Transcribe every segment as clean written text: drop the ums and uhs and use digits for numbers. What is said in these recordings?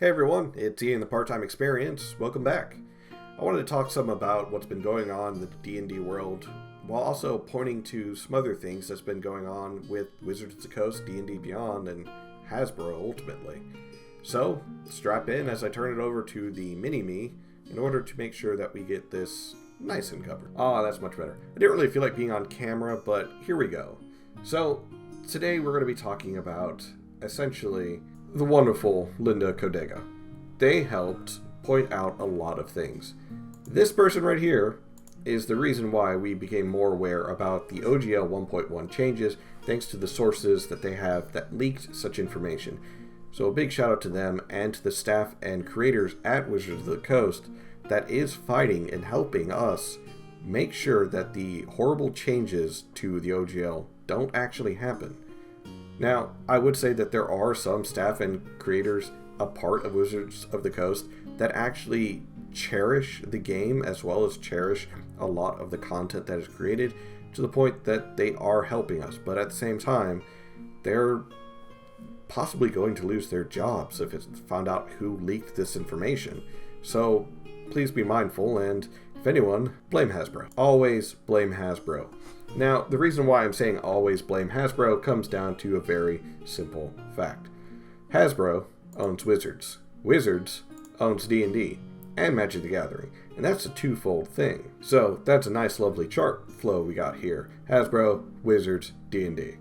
Hey everyone, it's Ian the Part-Time Experience. Welcome back. I wanted to talk some about what's been going on in the D&D world, while also pointing to some other things that's been going on with Wizards of the Coast, D&D Beyond, and Hasbro ultimately. So, strap in as I turn it over to the mini-me in order to make sure that we get this nice and covered. That's much better. I didn't really feel like being on camera, but here we go. So, today we're going to be talking about, essentially, the wonderful Linda Codega. They helped point out a lot of things. This person right here is the reason why we became more aware about the OGL 1.1 changes, thanks to the sources that they have that leaked such information. So a big shout out to them and to the staff and creators at Wizards of the Coast that is fighting and helping us make sure that the horrible changes to the OGL don't actually happen. Now, I would say that there are some staff and creators a part of Wizards of the Coast that actually cherish the game as well as cherish a lot of the content that is created to the point that they are helping us. But at the same time, they're possibly going to lose their jobs if it's found out who leaked this information. So please be mindful, and if anyone, blame Hasbro. Always blame Hasbro. Now, the reason why I'm saying always blame Hasbro comes down to a very simple fact. Hasbro owns Wizards. Wizards owns D&D and Magic the Gathering. And that's a twofold thing. So that's a nice lovely chart flow we got here. Hasbro, Wizards, D&D.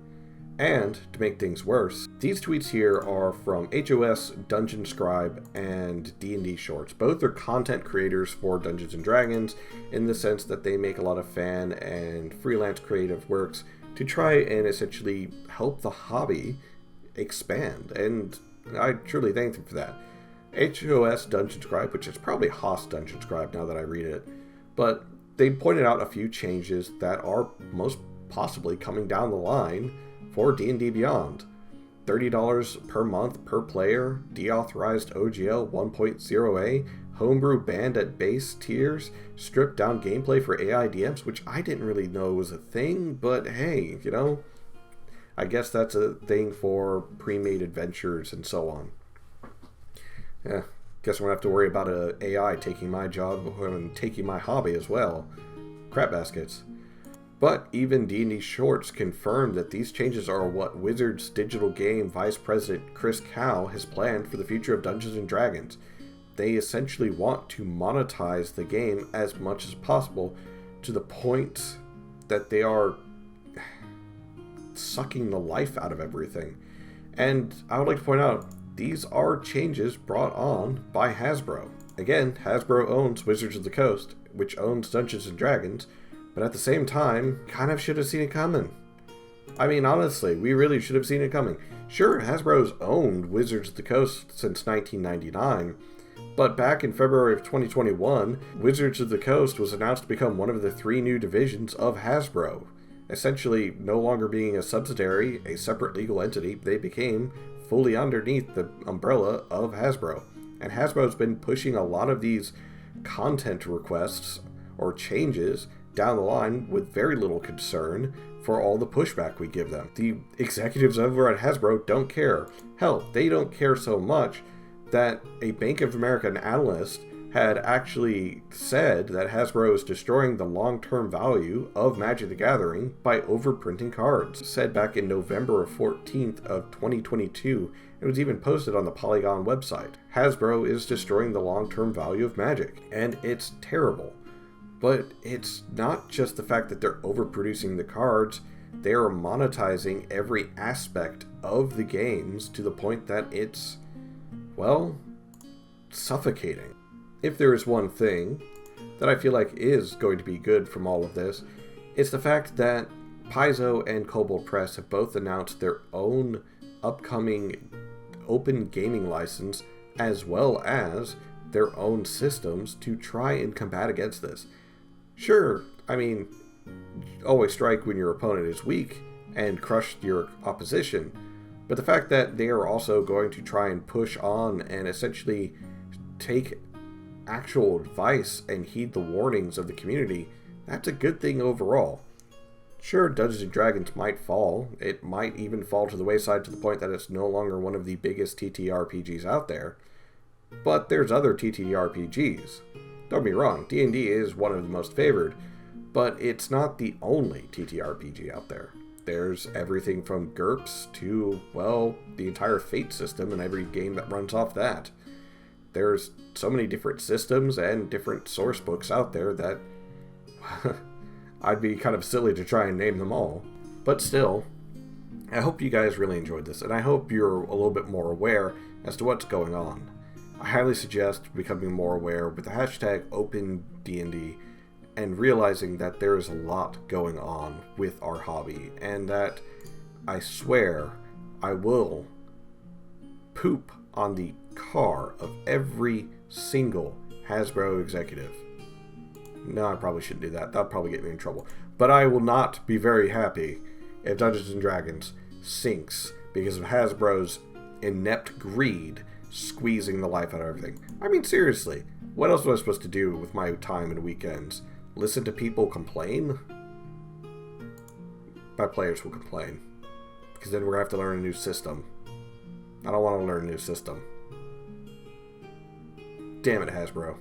And, to make things worse, these tweets here are from HOS, Dungeon Scribe, and D&D Shorts. Both are content creators for Dungeons & Dragons in the sense that they make a lot of fan and freelance creative works to try and essentially help the hobby expand. And I truly thank them for that. HOS Dungeon Scribe, which is probably Haas Dungeon Scribe now that I read it, but they pointed out a few changes that are most possibly coming down the line for D&D Beyond. $30 per month per player, deauthorized OGL 1.0a, homebrew banned at base tiers, stripped down gameplay for AI DMs, which I didn't really know was a thing, but hey, you know, I guess that's a thing for pre-made adventures and so on. Yeah, guess I'm gonna have to worry about a AI taking my job and taking my hobby as well. Crap baskets. But even D&D Shorts confirmed that these changes are what Wizards Digital Game Vice President Chris Cow has planned for the future of Dungeons & Dragons. They essentially want to monetize the game as much as possible to the point that they are sucking the life out of everything. And I would like to point out, these are changes brought on by Hasbro. Again, Hasbro owns Wizards of the Coast, which owns Dungeons & Dragons, but at the same time, kind of should have seen it coming. I mean, honestly, we really should have seen it coming. Sure, Hasbro's owned Wizards of the Coast since 1999, but back in February of 2021, Wizards of the Coast was announced to become one of the 3 new divisions of Hasbro. Essentially, no longer being a subsidiary, a separate legal entity, they became fully underneath the umbrella of Hasbro. And Hasbro's been pushing a lot of these content requests or changes down the line with very little concern for all the pushback we give them. The executives over at Hasbro don't care. Hell, they don't care so much that a Bank of America analyst had actually said that Hasbro is destroying the long-term value of Magic the Gathering by overprinting cards. Said back in November 14th of 2022. It was even posted on the Polygon website. Hasbro is destroying the long-term value of Magic, and it's terrible. But it's not just the fact that they're overproducing the cards, they are monetizing every aspect of the games to the point that it's, well, suffocating. If there is one thing that I feel like is going to be good from all of this, it's the fact that Paizo and Kobold Press have both announced their own upcoming open gaming license as well as their own systems to try and combat against this. Sure, I mean, always strike when your opponent is weak and crush your opposition, but the fact that they are also going to try and push on and essentially take actual advice and heed the warnings of the community, that's a good thing overall. Sure, Dungeons & Dragons might fall. It might even fall to the wayside to the point that it's no longer one of the biggest TTRPGs out there. But there's other TTRPGs. Don't be wrong, D&D is one of the most favored, but it's not the only TTRPG out there. There's everything from GURPS to, well, the entire Fate system and every game that runs off that. There's so many different systems and different source books out there that I'd be kind of silly to try and name them all. But still, I hope you guys really enjoyed this, and I hope you're a little bit more aware as to what's going on. I highly suggest becoming more aware with the hashtag OpenDND and realizing that there is a lot going on with our hobby, and that I swear I will poop on the car of every single Hasbro executive. No, I probably shouldn't do that. That'll probably get me in trouble. But I will not be very happy if Dungeons & Dragons sinks because of Hasbro's inept greed squeezing the life out of everything. I mean, seriously, what else was I supposed to do with my time and weekends? Listen to people complain? My players will complain. Because then we're going to have to learn a new system. I don't want to learn a new system. Damn it, Hasbro.